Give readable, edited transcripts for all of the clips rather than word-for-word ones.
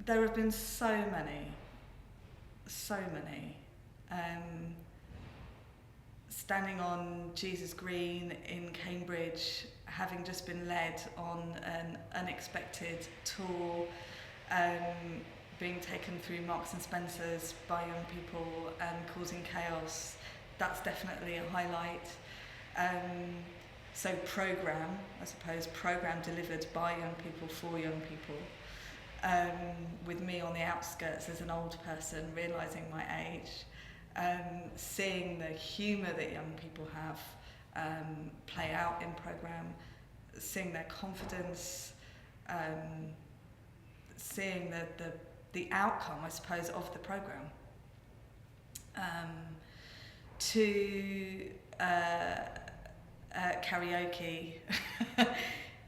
There have been so many. Standing on Jesus Green in Cambridge, having just been led on an unexpected tour, being taken through Marks and Spencer's by young people and causing chaos, that's definitely a highlight. So programme delivered by young people for young people. With me on the outskirts as an old person, realising my age, seeing the humour that young people have play out in programme, seeing their confidence, seeing the outcome, I suppose, of the programme. To karaoke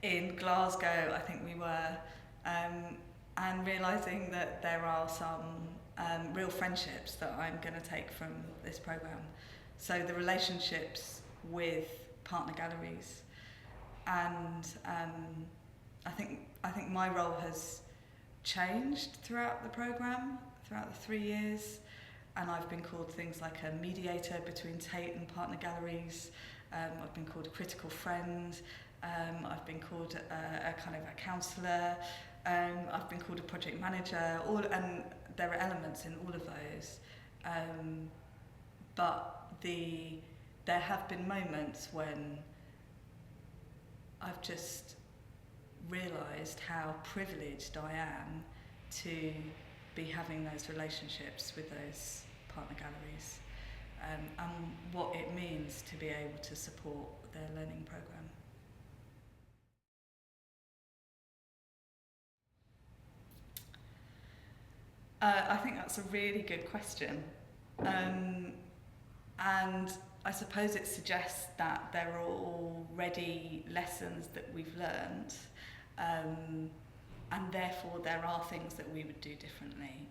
in Glasgow, I think we were, and realising that there are some real friendships that I'm going to take from this programme. So the relationships with partner galleries, and I think my role has changed throughout the programme, throughout the 3 years, and I've been called things like a mediator between Tate and partner galleries. I've been called a critical friend. I've been called a kind of a counsellor. I've been called a project manager. And there are elements in all of those. But there have been moments when I've just realised how privileged I am to be having those relationships with those partner galleries, and what it means to be able to support their learning programme. I think that's a really good question, and I suppose it suggests that there are already lessons that we've learned, and therefore there are things that we would do differently,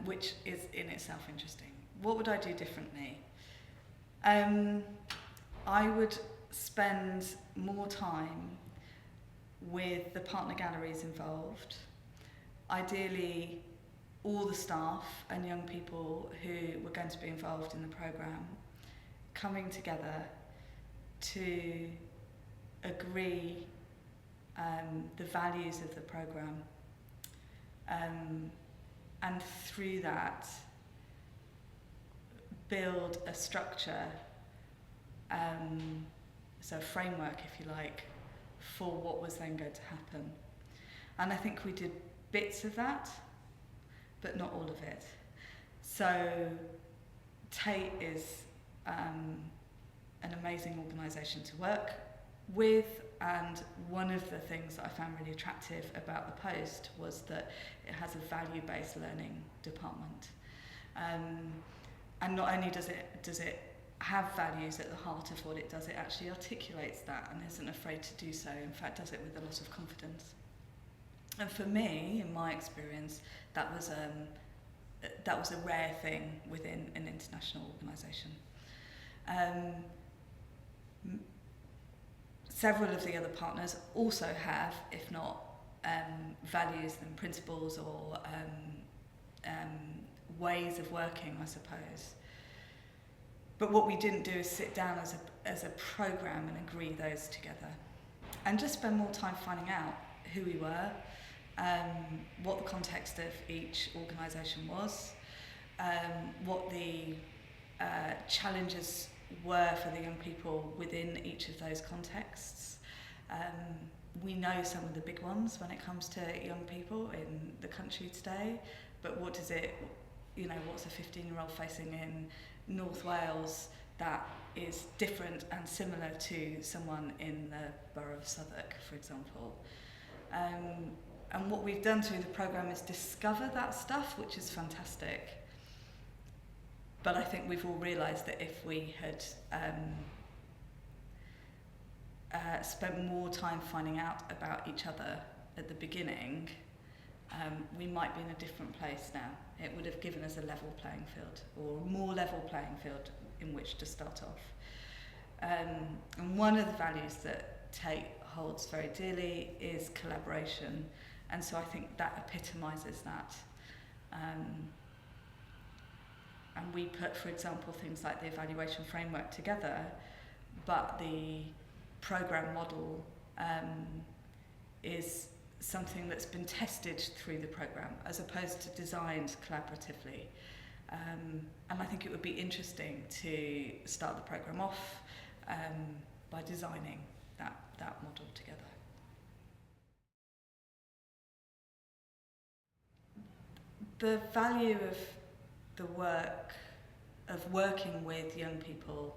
which is in itself interesting. What would I do differently? I would spend more time with the partner galleries involved, ideally all the staff and young people who were going to be involved in the programme, coming together to agree the values of the programme, and through that build a structure, so a framework, if you like, for what was then going to happen. And I think we did bits of that, but not all of it. So Tate is an amazing organisation to work with, and one of the things that I found really attractive about the post was that it has a value-based learning department. And not only does it have values at the heart of what it does, it actually articulates that and isn't afraid to do so. In fact, does it with a lot of confidence. And for me, in my experience, that was a rare thing within an international organisation. Several of the other partners also have, if not values and principles or ways of working, I suppose. But what we didn't do is sit down as a programme and agree those together, and just spend more time finding out who we were, what the context of each organisation was, what the challenges were for the young people within each of those contexts. We know some of the big ones when it comes to young people in the country today, but what's a 15-year-old facing in North Wales that is different and similar to someone in the borough of Southwark, for example. And what we've done through the programme is discover that stuff, which is fantastic. But I think we've all realised that if we had spent more time finding out about each other at the beginning, we might be in a different place now. It would have given us a level playing field, or a more level playing field in which to start off. And one of the values that Tate holds very dearly is collaboration, And so I think that epitomises that. And we put, for example, things like the evaluation framework together, but the programme model is something that's been tested through the programme as opposed to designed collaboratively. And I think it would be interesting to start the programme off by designing that model together. The value of the work, of working with young people,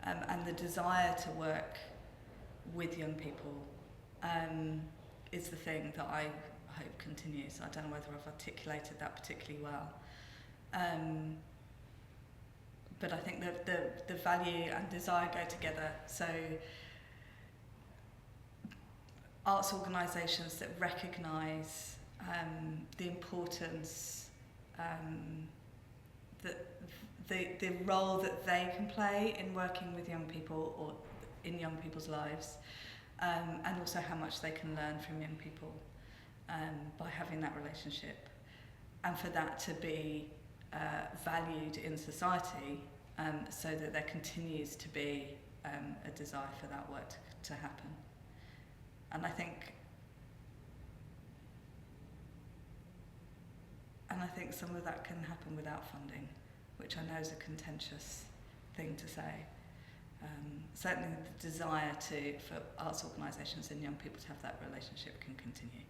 and the desire to work with young people is the thing that I hope continues. I don't know whether I've articulated that particularly well. But I think the value and desire go together. So arts organisations that recognise the importance, the role that they can play in working with young people or in young people's lives, and also how much they can learn from young people by having that relationship, and for that to be valued in society, so that there continues to be a desire for that work to happen. And I think some of that can happen without funding, which I know is a contentious thing to say. Certainly the desire for arts organisations and young people to have that relationship can continue.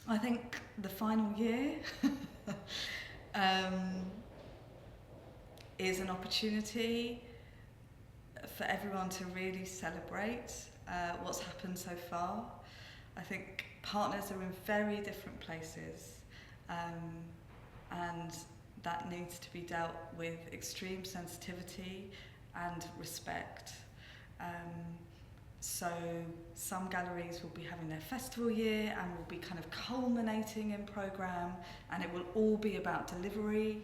I think the final year is an opportunity for everyone to really celebrate what's happened so far. I think partners are in very different places, and that needs to be dealt with extreme sensitivity and respect. So some galleries will be having their festival year and will be kind of culminating in programme, and it will all be about delivery,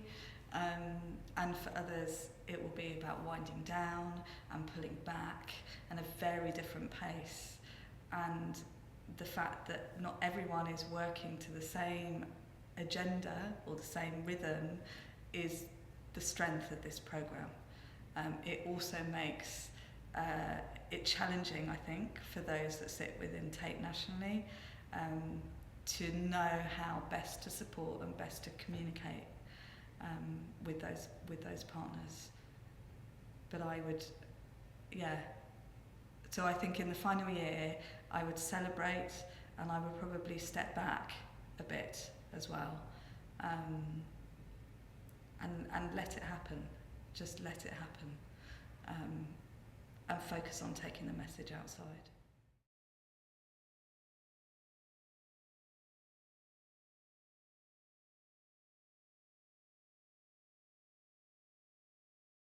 and for others it will be about winding down and pulling back and a very different pace. And the fact that not everyone is working to the same agenda or the same rhythm is the strength of this programme. It also makes it challenging, I think, for those that sit within Tate nationally, to know how best to support and best to communicate with those partners. But I would, so I think in the final year I would celebrate, and I would probably step back a bit as well, and let it happen, just let it happen, and focus on taking the message outside.